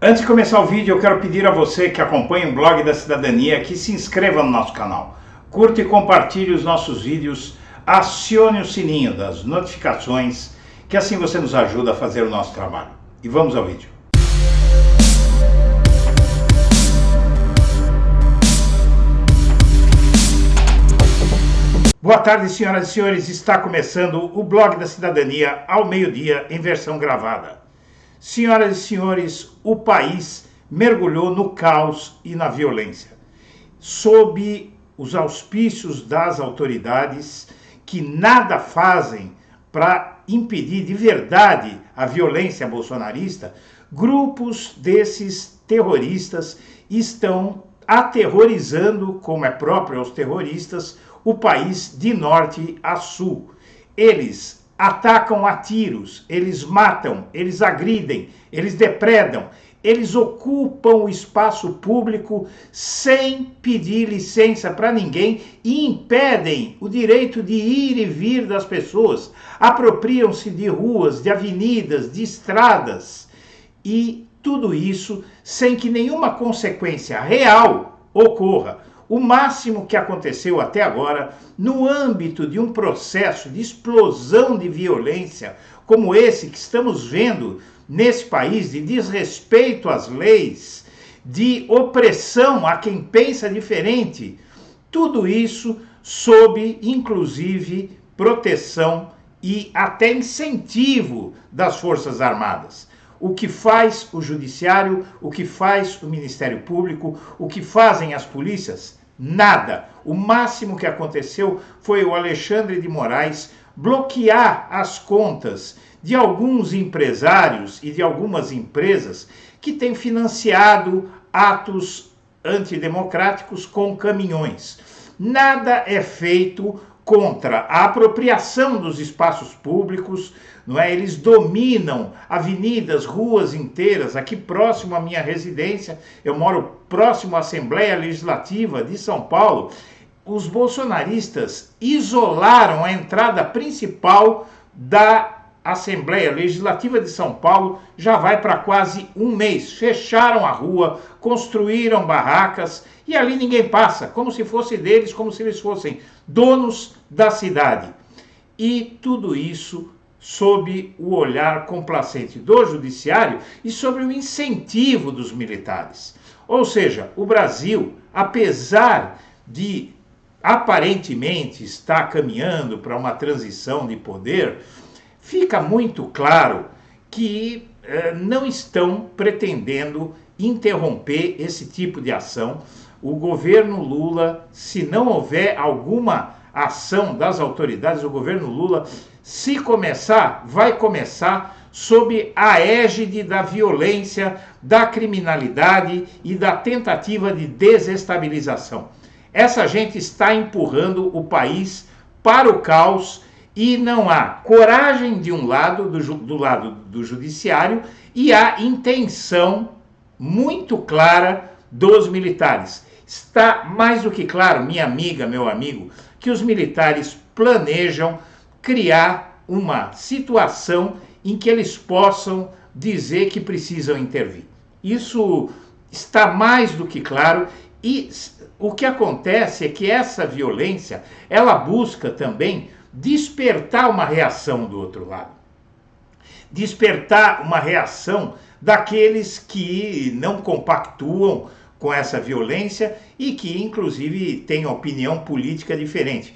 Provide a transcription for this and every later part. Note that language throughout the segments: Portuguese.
Antes de começar o vídeo, eu quero pedir a você que acompanha o Blog da Cidadania que se inscreva no nosso canal, curta e compartilhe os nossos vídeos, acione o sininho das notificações, que assim você nos ajuda a fazer o nosso trabalho. E vamos ao vídeo. Boa tarde, senhoras e senhores. Está começando o Blog da Cidadania ao meio-dia em versão gravada. Senhoras e senhores, o país mergulhou no caos e na violência. Sob os auspícios das autoridades que nada fazem para impedir de verdade a violência bolsonarista, grupos desses terroristas estão aterrorizando, como é próprio aos terroristas, o país de norte a sul. Eles atacam a tiros, eles matam, eles agridem, eles depredam, eles ocupam o espaço público sem pedir licença para ninguém e impedem o direito de ir e vir das pessoas, apropriam-se de ruas, de avenidas, de estradas e tudo isso sem que nenhuma consequência real ocorra. O máximo que aconteceu até agora, no âmbito de um processo de explosão de violência, como esse que estamos vendo nesse país, de desrespeito às leis, de opressão a quem pensa diferente, tudo isso sob, inclusive, proteção e até incentivo das Forças Armadas. O que faz o Judiciário, o que faz o Ministério Público, o que fazem as polícias? Nada. O máximo que aconteceu foi o Alexandre de Moraes bloquear as contas de alguns empresários e de algumas empresas que têm financiado atos antidemocráticos com caminhões. Nada é feito contra a apropriação dos espaços públicos, não é? Eles dominam avenidas, ruas inteiras. Aqui próximo à minha residência, eu moro próximo à Assembleia Legislativa de São Paulo, os bolsonaristas isolaram a entrada principal da Assembleia Legislativa de São Paulo, já vai para quase um mês. Fecharam a rua, construíram barracas e ali ninguém passa, como se fosse deles, como se eles fossem donos da cidade. E tudo isso sob o olhar complacente do Judiciário e sobre o incentivo dos militares. Ou seja, o Brasil, apesar de aparentemente estar caminhando para uma transição de poder, fica muito claro que não estão pretendendo interromper esse tipo de ação. O governo Lula, se não houver alguma ação das autoridades, o governo Lula, se começar, vai começar sob a égide da violência, da criminalidade e da tentativa de desestabilização. Essa gente está empurrando o país para o caos e não há coragem de um lado, do lado do judiciário, e há intenção muito clara dos militares. Está mais do que claro, minha amiga, meu amigo, que os militares planejam criar uma situação em que eles possam dizer que precisam intervir. Isso está mais do que claro e o que acontece é que essa violência, ela busca também despertar uma reação do outro lado. Despertar uma reação daqueles que não compactuam com essa violência e que, inclusive, têm opinião política diferente.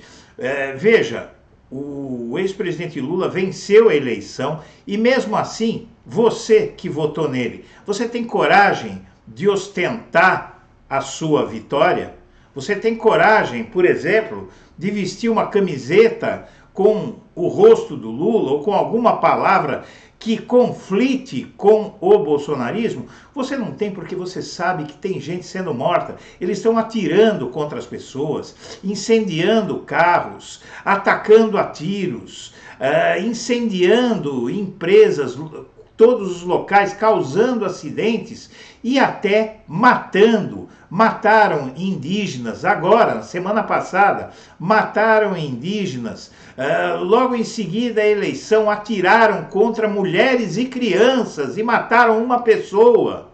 Veja, o ex-presidente Lula venceu a eleição e, mesmo assim, você que votou nele, você tem coragem de ostentar a sua vitória? Você tem coragem, por exemplo, de vestir uma camiseta com o rosto do Lula ou com alguma palavra que conflite com o bolsonarismo? Você não tem, porque você sabe que tem gente sendo morta. Eles estão atirando contra as pessoas, incendiando carros, atacando a tiros, incendiando empresas, todos os locais, causando acidentes e até matando. Mataram indígenas agora, na semana passada, mataram indígenas. Logo em seguida a eleição, atiraram contra mulheres e crianças e mataram uma pessoa.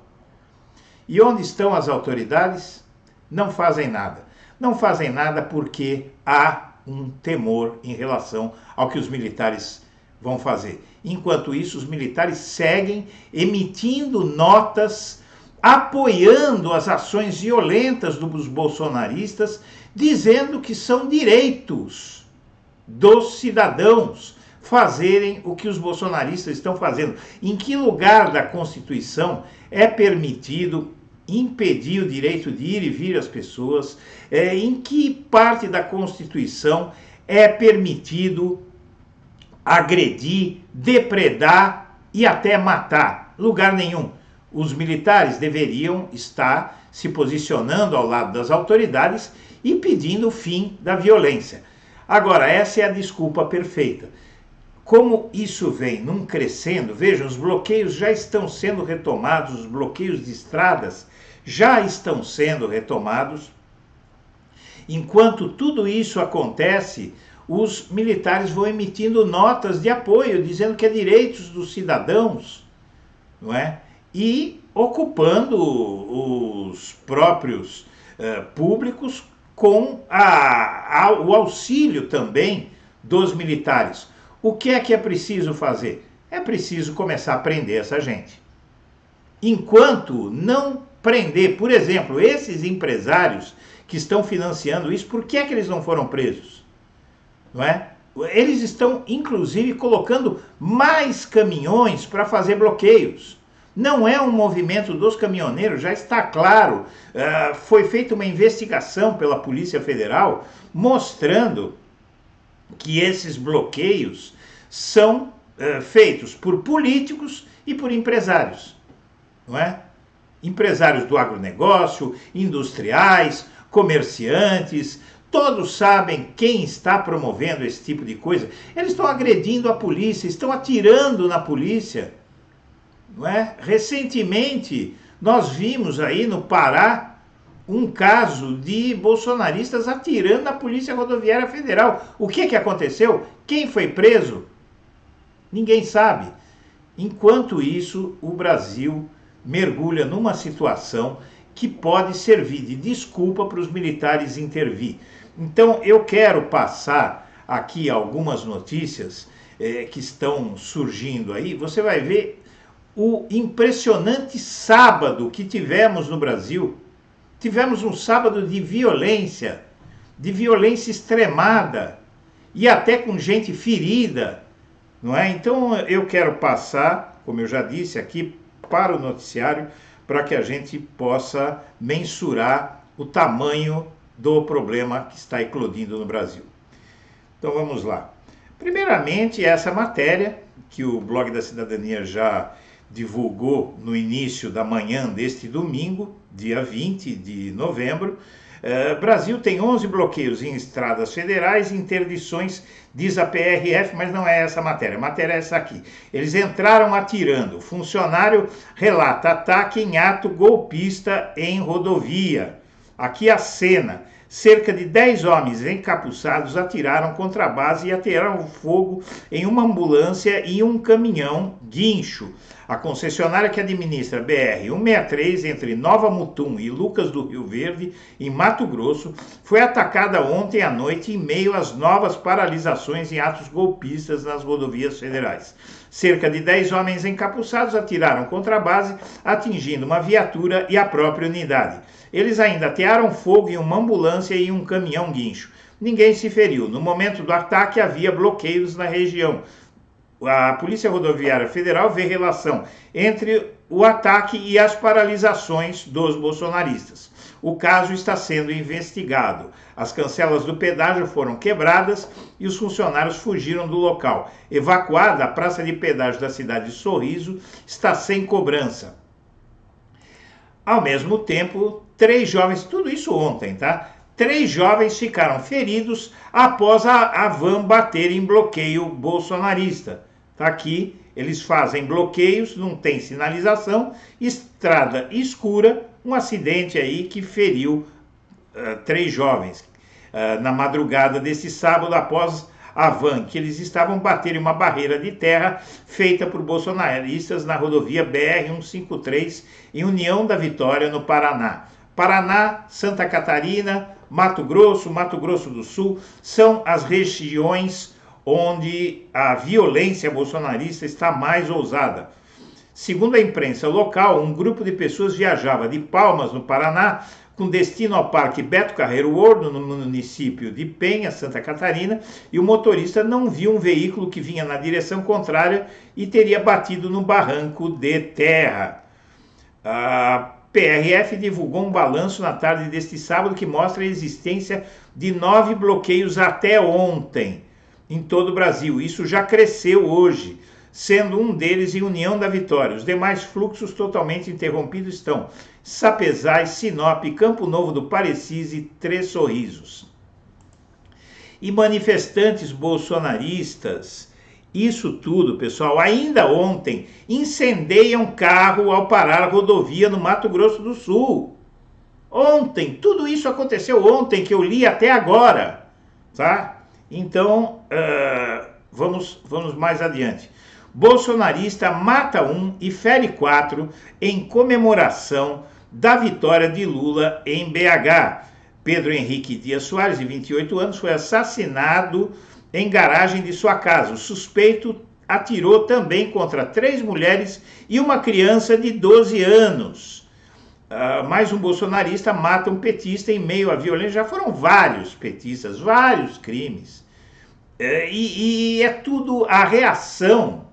E onde estão as autoridades? Não fazem nada. Não fazem nada porque há um temor em relação ao que os militares vão fazer. Enquanto isso, os militares seguem emitindo notas, apoiando as ações violentas dos bolsonaristas, dizendo que são direitos dos cidadãos fazerem o que os bolsonaristas estão fazendo. Em que lugar da Constituição é permitido impedir o direito de ir e vir às pessoas? Em que parte da Constituição é permitido agredir, depredar e até matar? Lugar nenhum. Os militares deveriam estar se posicionando ao lado das autoridades e pedindo o fim da violência. Agora, essa é a desculpa perfeita. Como isso vem num crescendo, vejam, os bloqueios já estão sendo retomados, os bloqueios de estradas já estão sendo retomados. Enquanto tudo isso acontece, os militares vão emitindo notas de apoio, dizendo que é direitos dos cidadãos, não é? E ocupando os próprios públicos com o auxílio também dos militares. O que é preciso fazer? É preciso começar a prender essa gente. Enquanto não prender, por exemplo, esses empresários que estão financiando isso, por que é que eles não foram presos? Não é? Eles estão, inclusive, colocando mais caminhões para fazer bloqueios. Não é um movimento dos caminhoneiros, já está claro. Foi feita uma investigação pela Polícia Federal mostrando que esses bloqueios são feitos por políticos e por empresários, não é? Empresários do agronegócio, industriais, comerciantes, todos sabem quem está promovendo esse tipo de coisa. Eles estão agredindo a polícia, estão atirando na polícia, não é? Recentemente, nós vimos aí no Pará um caso de bolsonaristas atirando na Polícia Rodoviária Federal. O que aconteceu? Quem foi preso? Ninguém sabe. Enquanto isso, o Brasil mergulha numa situação que pode servir de desculpa para os militares intervir. Então, eu quero passar aqui algumas notícias que estão surgindo aí. Você vai ver o impressionante sábado que tivemos no Brasil. Tivemos um sábado de violência extremada, e até com gente ferida, não é? Então eu quero passar, como eu já disse aqui, para o noticiário, para que a gente possa mensurar o tamanho do problema que está eclodindo no Brasil. Então vamos lá. Primeiramente, essa matéria que o Blog da Cidadania já divulgou no início da manhã deste domingo, dia 20 de novembro. Brasil tem 11 bloqueios em estradas federais e interdições, diz a PRF, mas não é essa a matéria é essa aqui. Eles entraram atirando. Funcionário relata ataque em ato golpista em rodovia. Aqui a cena. Cerca de 10 homens encapuçados atiraram contra a base e atiraram fogo em uma ambulância e um caminhão guincho. A concessionária que administra BR-163 entre Nova Mutum e Lucas do Rio Verde, em Mato Grosso, foi atacada ontem à noite em meio às novas paralisações em atos golpistas nas rodovias federais. Cerca de 10 homens encapuçados atiraram contra a base, atingindo uma viatura e a própria unidade. Eles ainda atearam fogo em uma ambulância e um caminhão guincho. Ninguém se feriu. No momento do ataque havia bloqueios na região. A Polícia Rodoviária Federal vê relação entre o ataque e as paralisações dos bolsonaristas. O caso está sendo investigado. As cancelas do pedágio foram quebradas e os funcionários fugiram do local. Evacuada, a praça de pedágio da cidade de Sorriso está sem cobrança. Ao mesmo tempo, 3 jovens, tudo isso ontem, tá? 3 jovens ficaram feridos após a van bater em bloqueio bolsonarista. Tá aqui, eles fazem bloqueios, não tem sinalização, estrada escura, um acidente aí que feriu 3 jovens na madrugada desse sábado após a van que eles estavam bater em uma barreira de terra feita por bolsonaristas na rodovia BR-153 em União da Vitória, no Paraná. Paraná, Santa Catarina, Mato Grosso do Sul, são as regiões onde a violência bolsonarista está mais ousada. Segundo a imprensa local, um grupo de pessoas viajava de Palmas, no Paraná, com destino ao Parque Beto Carreiro World, no município de Penha, Santa Catarina, e o motorista não viu um veículo que vinha na direção contrária e teria batido no barranco de terra. A PRF divulgou um balanço na tarde deste sábado que mostra a existência de 9 bloqueios até ontem em todo o Brasil. Isso já cresceu hoje, sendo um deles em União da Vitória. Os demais fluxos totalmente interrompidos estão Sapezais, Sinop, Campo Novo do Parecis e Três Sorrisos. E manifestantes bolsonaristas, isso tudo, pessoal, ainda ontem, incendeiam carro ao parar a rodovia no Mato Grosso do Sul. Ontem, tudo isso aconteceu ontem, que eu li até agora, tá? Então, vamos mais adiante. Bolsonarista mata 1 e fere 4 em comemoração da vitória de Lula em BH. Pedro Henrique Dias Soares, de 28 anos, foi assassinado em garagem de sua casa. O suspeito atirou também contra 3 mulheres e uma criança de 12 anos. Mais um bolsonarista mata um petista em meio à violência. Já foram vários petistas, vários crimes. E é tudo a reação,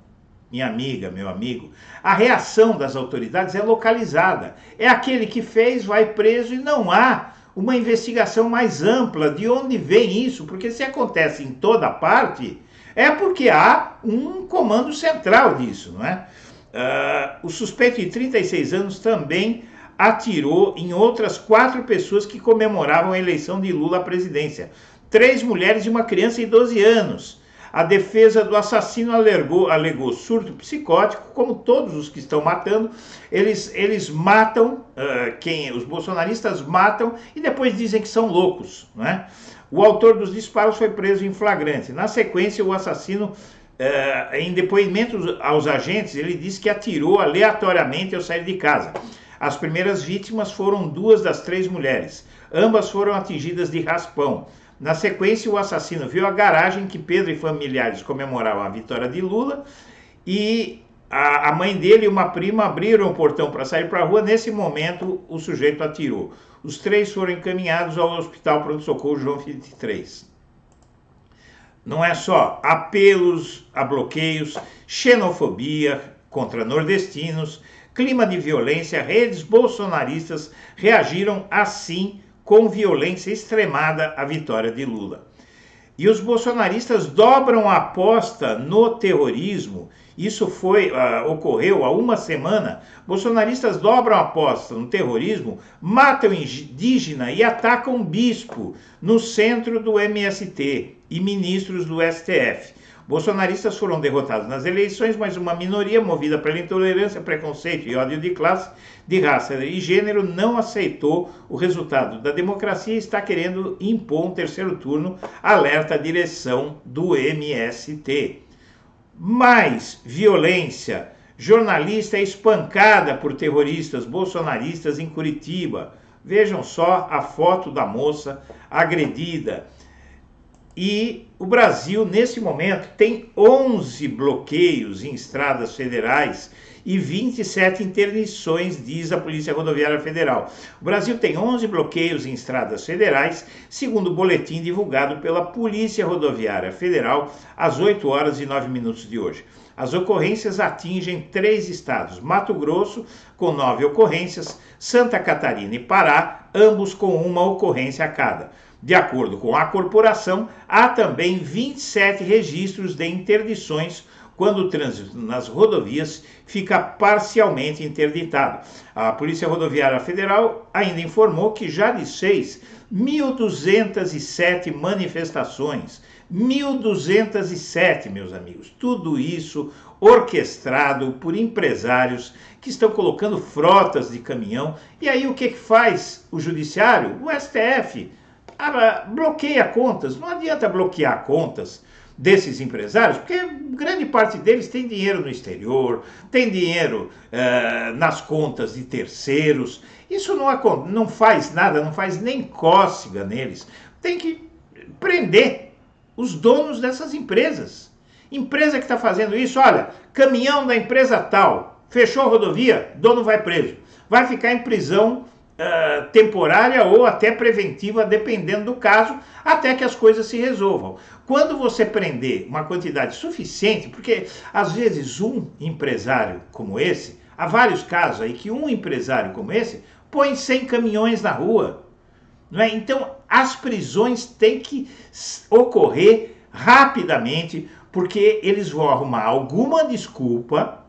minha amiga, meu amigo, a reação das autoridades é localizada. É aquele que fez, vai preso e não há uma investigação mais ampla de onde vem isso, porque se acontece em toda parte, é porque há um comando central disso, não é? O suspeito de 36 anos também atirou em outras 4 pessoas que comemoravam a eleição de Lula à presidência. 3 mulheres e uma criança de 12 anos. A defesa do assassino alegou surto psicótico, como todos os que estão matando. Eles matam, os bolsonaristas matam e depois dizem que são loucos, não é? O autor dos disparos foi preso em flagrante. Na sequência, o assassino, em depoimento aos agentes, ele disse que atirou aleatoriamente ao sair de casa. As primeiras vítimas foram 2 das 3 mulheres. Ambas foram atingidas de raspão. Na sequência, o assassino viu a garagem que Pedro e familiares comemoravam a vitória de Lula e a mãe dele e uma prima abriram o portão para sair para a rua. Nesse momento, o sujeito atirou. Os 3 foram encaminhados ao Hospital Pronto-Socorro João 23. Não é só apelos a bloqueios, xenofobia contra nordestinos, clima de violência, redes bolsonaristas reagiram assim com violência extremada à vitória de Lula. E os bolsonaristas dobram a aposta no terrorismo. Isso ocorreu há uma semana. Bolsonaristas dobram a aposta no terrorismo, matam indígena e atacam bispo no centro do MST e ministros do STF. Bolsonaristas foram derrotados nas eleições, mas uma minoria movida pela intolerância, preconceito e ódio de classe, de raça e gênero não aceitou o resultado da democracia e está querendo impor um terceiro turno, alerta a direção do MST. Mais violência. Jornalista é espancada por terroristas bolsonaristas em Curitiba. Vejam só a foto da moça agredida. E o Brasil, nesse momento, tem 11 bloqueios em estradas federais e 27 interdições, diz a Polícia Rodoviária Federal. O Brasil tem 11 bloqueios em estradas federais, segundo o boletim divulgado pela Polícia Rodoviária Federal às 8h09 de hoje. As ocorrências atingem 3 estados, Mato Grosso, com 9 ocorrências, Santa Catarina e Pará, ambos com uma ocorrência a cada. De acordo com a corporação, há também 27 registros de interdições quando o trânsito nas rodovias fica parcialmente interditado. A Polícia Rodoviária Federal ainda informou que já desfez 1.207 manifestações. 1.207, meus amigos. Tudo isso orquestrado por empresários que estão colocando frotas de caminhão. E aí o que faz o Judiciário? O STF bloqueia contas. Não adianta bloquear contas desses empresários, porque grande parte deles tem dinheiro no exterior, tem dinheiro nas contas de terceiros. Isso não faz nada, não faz nem cócega neles. Tem que prender os donos dessas empresas. Empresa que está fazendo isso, olha, caminhão da empresa tal, fechou a rodovia, dono vai preso. Vai ficar em prisão temporária ou até preventiva, dependendo do caso, até que as coisas se resolvam. Quando você prender uma quantidade suficiente, porque às vezes um empresário como esse, há vários casos aí que um empresário como esse põe 100 caminhões na rua, não é? Então as prisões têm que ocorrer rapidamente, porque eles vão arrumar alguma desculpa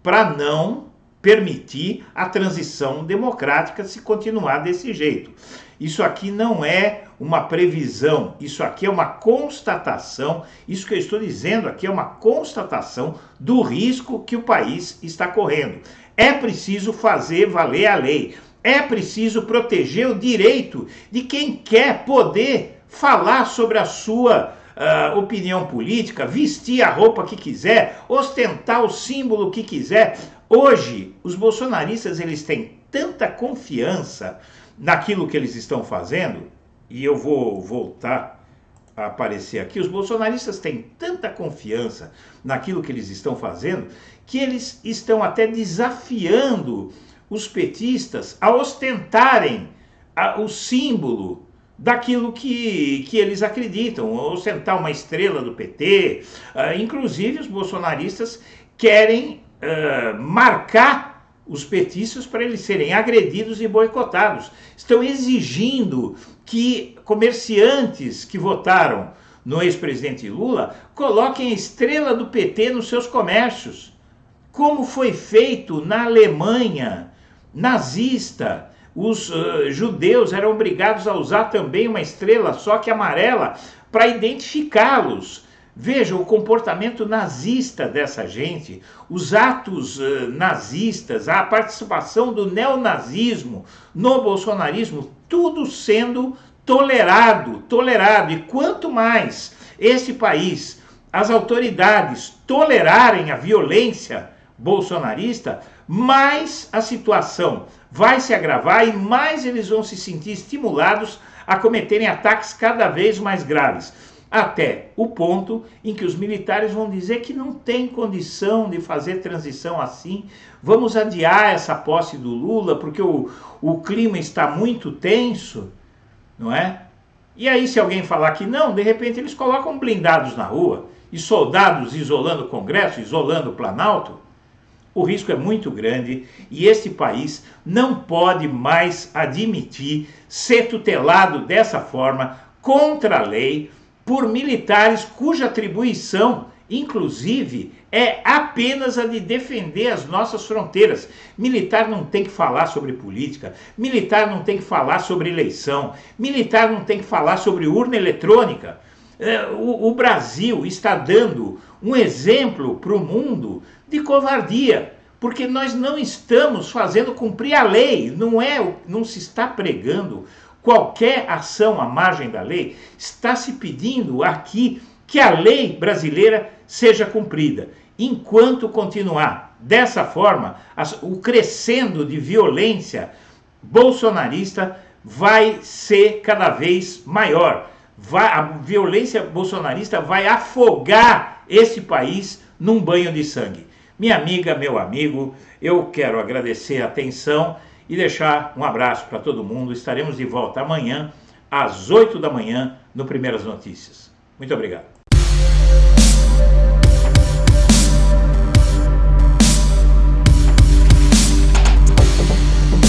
para não permitir a transição democrática se continuar desse jeito. Isso aqui não é uma previsão, isso aqui é uma constatação, isso que eu estou dizendo aqui é uma constatação do risco que o país está correndo. É preciso fazer valer a lei, é preciso proteger o direito de quem quer poder falar sobre a sua opinião política, vestir a roupa que quiser, ostentar o símbolo que quiser. Hoje, os bolsonaristas, eles têm tanta confiança naquilo que eles estão fazendo, e eu vou voltar a aparecer aqui, os bolsonaristas têm tanta confiança naquilo que eles estão fazendo, que eles estão até desafiando os petistas a ostentarem o símbolo daquilo que eles acreditam, ostentar uma estrela do PT. Inclusive, os bolsonaristas querem marcar os petistas para eles serem agredidos e boicotados. Estão exigindo que comerciantes que votaram no ex-presidente Lula coloquem a estrela do PT nos seus comércios, como foi feito na Alemanha nazista. Os judeus eram obrigados a usar também uma estrela, só que amarela, para identificá-los. Veja o comportamento nazista dessa gente, os atos nazistas, a participação do neonazismo no bolsonarismo, tudo sendo tolerado. E quanto mais esse país, as autoridades tolerarem a violência bolsonarista, mais a situação vai se agravar e mais eles vão se sentir estimulados a cometerem ataques cada vez mais graves. Até o ponto em que os militares vão dizer que não tem condição de fazer transição assim, vamos adiar essa posse do Lula porque o clima está muito tenso, não é? E aí se alguém falar que não, de repente eles colocam blindados na rua e soldados isolando o Congresso, isolando o Planalto. O risco é muito grande e este país não pode mais admitir ser tutelado dessa forma, contra a lei, por militares cuja atribuição, inclusive, é apenas a de defender as nossas fronteiras. Militar não tem que falar sobre política, militar não tem que falar sobre eleição, militar não tem que falar sobre urna eletrônica. O Brasil está dando um exemplo para o mundo de covardia, porque nós não estamos fazendo cumprir a lei, não se está pregando qualquer ação à margem da lei, está se pedindo aqui que a lei brasileira seja cumprida. Enquanto continuar dessa forma, o crescendo de violência bolsonarista vai ser cada vez maior. A violência bolsonarista vai afogar esse país num banho de sangue. Minha amiga, meu amigo, eu quero agradecer a atenção e deixar um abraço para todo mundo. Estaremos de volta amanhã, às 8 da manhã, no Primeiras Notícias. Muito obrigado.